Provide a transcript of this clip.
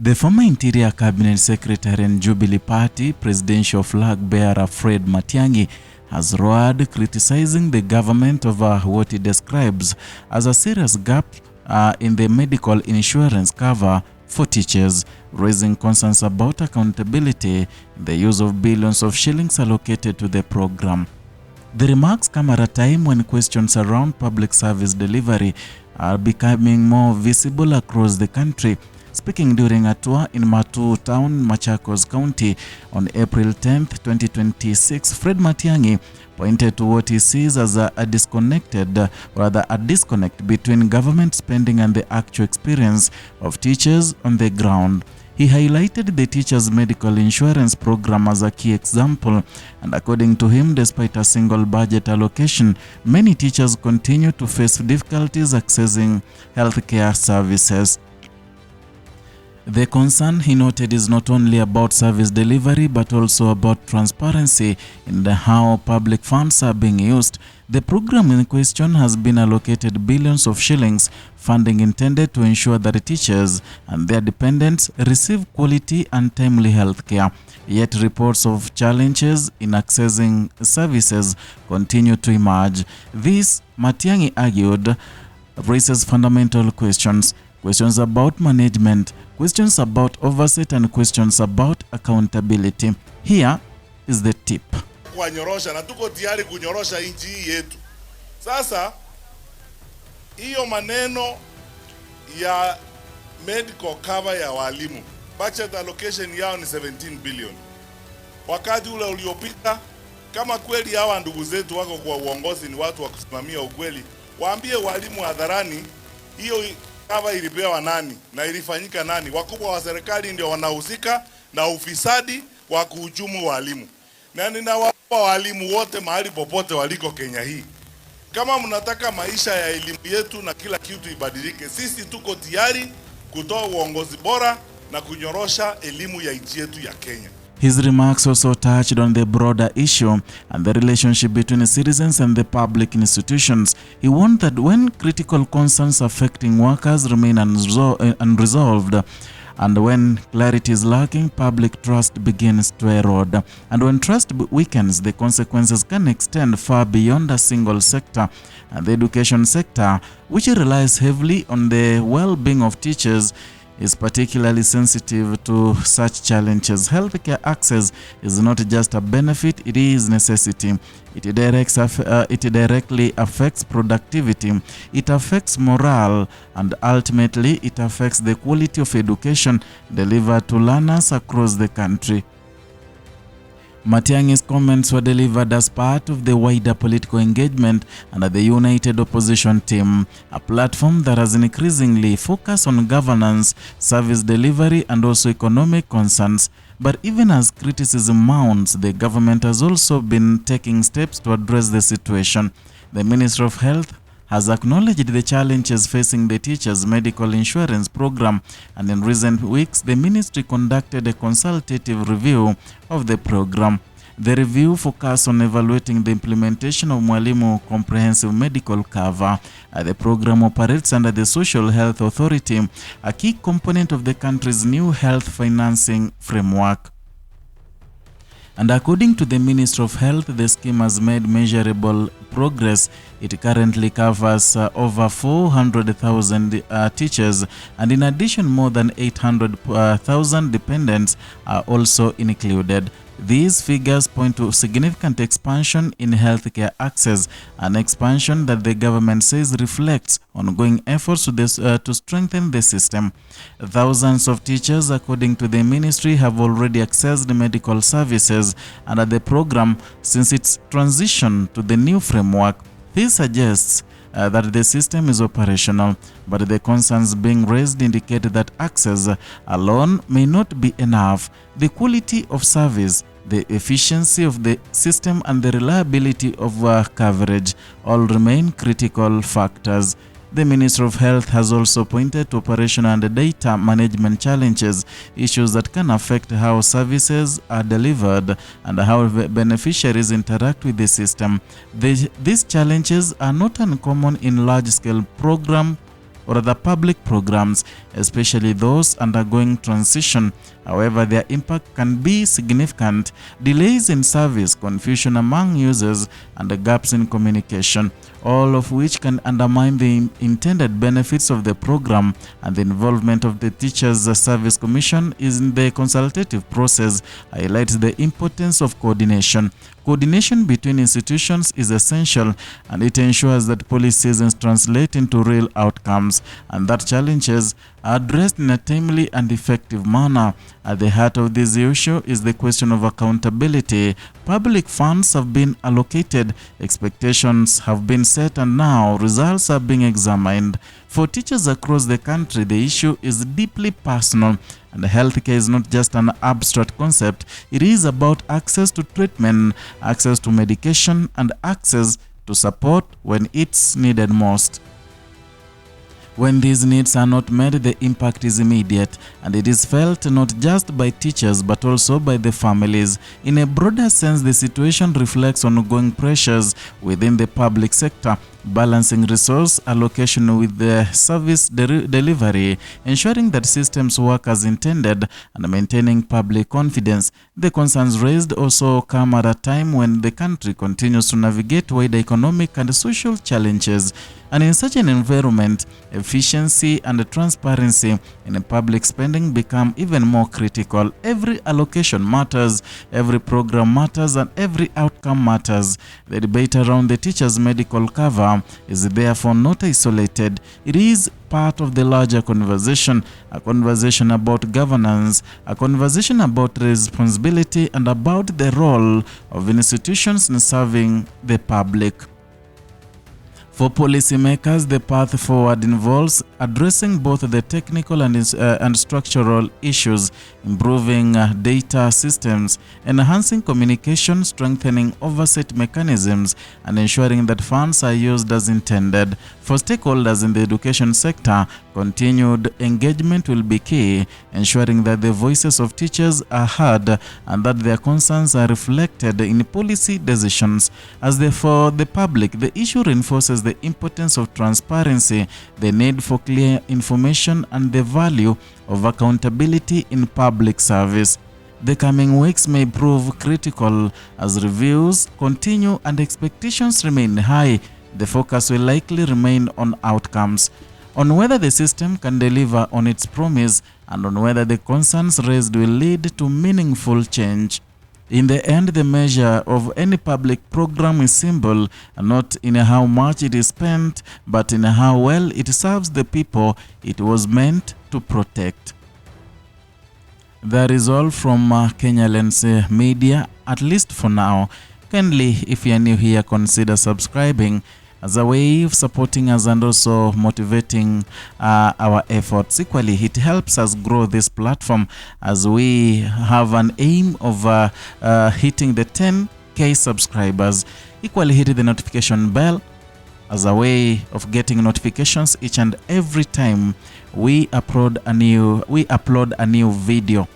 The former Interior Cabinet Secretary and Jubilee Party presidential flag bearer Fred Matiang'i has roared, criticizing the government over what he describes as a serious gap in the medical insurance cover for teachers, raising concerns about accountability in the use of billions of shillings allocated to the program. The remarks come at a time when questions around public service delivery are becoming more visible across the country. Speaking during a tour in Matu Town, Machakos County on April 10, 2026, Fred Matiang'i pointed to what he sees as a disconnect between government spending and the actual experience of teachers on the ground. He highlighted the teachers' medical insurance program as a key example, and according to him, despite a single budget allocation, many teachers continue to face difficulties accessing healthcare services. The concern, he noted, is not only about service delivery but also about transparency in how public funds are being used. The program in question has been allocated billions of shillings, funding intended to ensure that teachers and their dependents receive quality and timely health care. Yet reports of challenges in accessing services continue to emerge. This, Matiang'i argued, raises fundamental questions. Questions about management, questions about oversight, and questions about accountability. Here is the tip. Kuwanyorosha na tuko tayari kunyorosha nchi hii yetu. Sasa hiyo maneno ya medical cover ya walimu, budget allocation yao ni 17 billion. Wakati ule uliopita, kama kweli hawa ndugu zetu wako kwa uongozi, ni watu wa kusimamia ukweli, waambie walimu hadharani hiyo cover ilipewa nani na ilifanyika nani. Wakubwa wa serikali ndio wanahusika na ufisadi wa kuhujumu walimu. Na ninawaomba walimu wote mahali popote waliko Kenya hii, kama mnataka maisha ya elimu yetu na kila kitu ibadilike, sisi tuko tayari kutoa uongozi bora na kunyorosha elimu ya nchi yetu ya Kenya. His remarks also touched on the broader issue and the relationship between citizens and the public institutions. He warned that when critical concerns affecting workers remain unresolved, and when clarity is lacking, public trust begins to erode. And when trust weakens, the consequences can extend far beyond a single sector. And the education sector, which relies heavily on the well-being of teachers, is particularly sensitive to such challenges. Healthcare access is not just a benefit, it is necessity. It directly affects productivity, it affects morale, and ultimately it affects the quality of education delivered to learners across the country. Matiang'i's comments were delivered as part of the wider political engagement under the United Opposition Team, a platform that has increasingly focused on governance, service delivery, and also economic concerns. But even as criticism mounts, the government has also been taking steps to address the situation. The Minister of Health has acknowledged the challenges facing the teachers' medical insurance program, and in recent weeks, the ministry conducted a consultative review of the program. The review focused on evaluating the implementation of Mwalimu Comprehensive Medical Cover. The program operates under the Social Health Authority, a key component of the country's new health financing framework. And according to the Minister of Health, the scheme has made measurable progress. It currently covers over 400,000 teachers, and in addition, more than 800,000 dependents are also included. These figures point to significant expansion in healthcare access, an expansion that the government says reflects ongoing efforts to strengthen the system. Thousands of teachers, according to the ministry, have already accessed medical services under the program since its transition to the new framework. This suggests that the system is operational, but the concerns being raised indicate that access alone may not be enough. The quality of service, the efficiency of the system, and the reliability of coverage all remain critical factors. The Minister of Health has also pointed to operational and data management challenges, issues that can affect how services are delivered and how beneficiaries interact with the system. These challenges are not uncommon in large-scale program or other public programs, especially those undergoing transition. However, their impact can be significant. Delays in service, confusion among users, and gaps in communication, all of which can undermine the intended benefits of the program. And the involvement of the Teachers Service Commission in the consultative process highlights the importance of coordination. Coordination between institutions is essential, and it ensures that policies translate into real outcomes and that challenges are addressed in a timely and effective manner. At the heart of this issue is the question of accountability. Public funds have been allocated, expectations have been set, and now results are being examined. For teachers across the country, the issue is deeply personal, and healthcare is not just an abstract concept. It is about access to treatment, access to medication, and access to support when it's needed most. When these needs are not met, the impact is immediate, and it is felt not just by teachers but also by the families. In a broader sense, the situation reflects ongoing pressures within the public sector, balancing resource allocation with the service delivery, ensuring that systems work as intended, and maintaining public confidence. The concerns raised also come at a time when the country continues to navigate wider economic and social challenges. And in such an environment, efficiency and transparency in public spending become even more critical. Every allocation matters, every program matters, and every outcome matters. The debate around the teachers' medical cover is therefore not isolated. It is part of the larger conversation, a conversation about governance, a conversation about responsibility, and about the role of institutions in serving the public. For policymakers, the path forward involves addressing both the technical and structural issues, improving data systems, enhancing communication, strengthening oversight mechanisms, and ensuring that funds are used as intended. For stakeholders in the education sector, continued engagement will be key, ensuring that the voices of teachers are heard and that their concerns are reflected in policy decisions. For the public, the issue reinforces the importance of transparency, the need for clear information, and the value of accountability in public service. The coming weeks may prove critical as reviews continue and expectations remain high. The focus will likely remain on outcomes, on whether the system can deliver on its promise, and on whether the concerns raised will lead to meaningful change. In the end, the measure of any public program is simple, not in how much it is spent, but in how well it serves the people it was meant to protect. That is all from Kenya Lens Media, at least for now. Kindly, if you are new here, consider subscribing as a way of supporting us and also motivating our efforts. Equally, it helps us grow this platform as we have an aim of hitting the 10K subscribers. Equally, hit the notification bell as a way of getting notifications each and every time we upload a new video.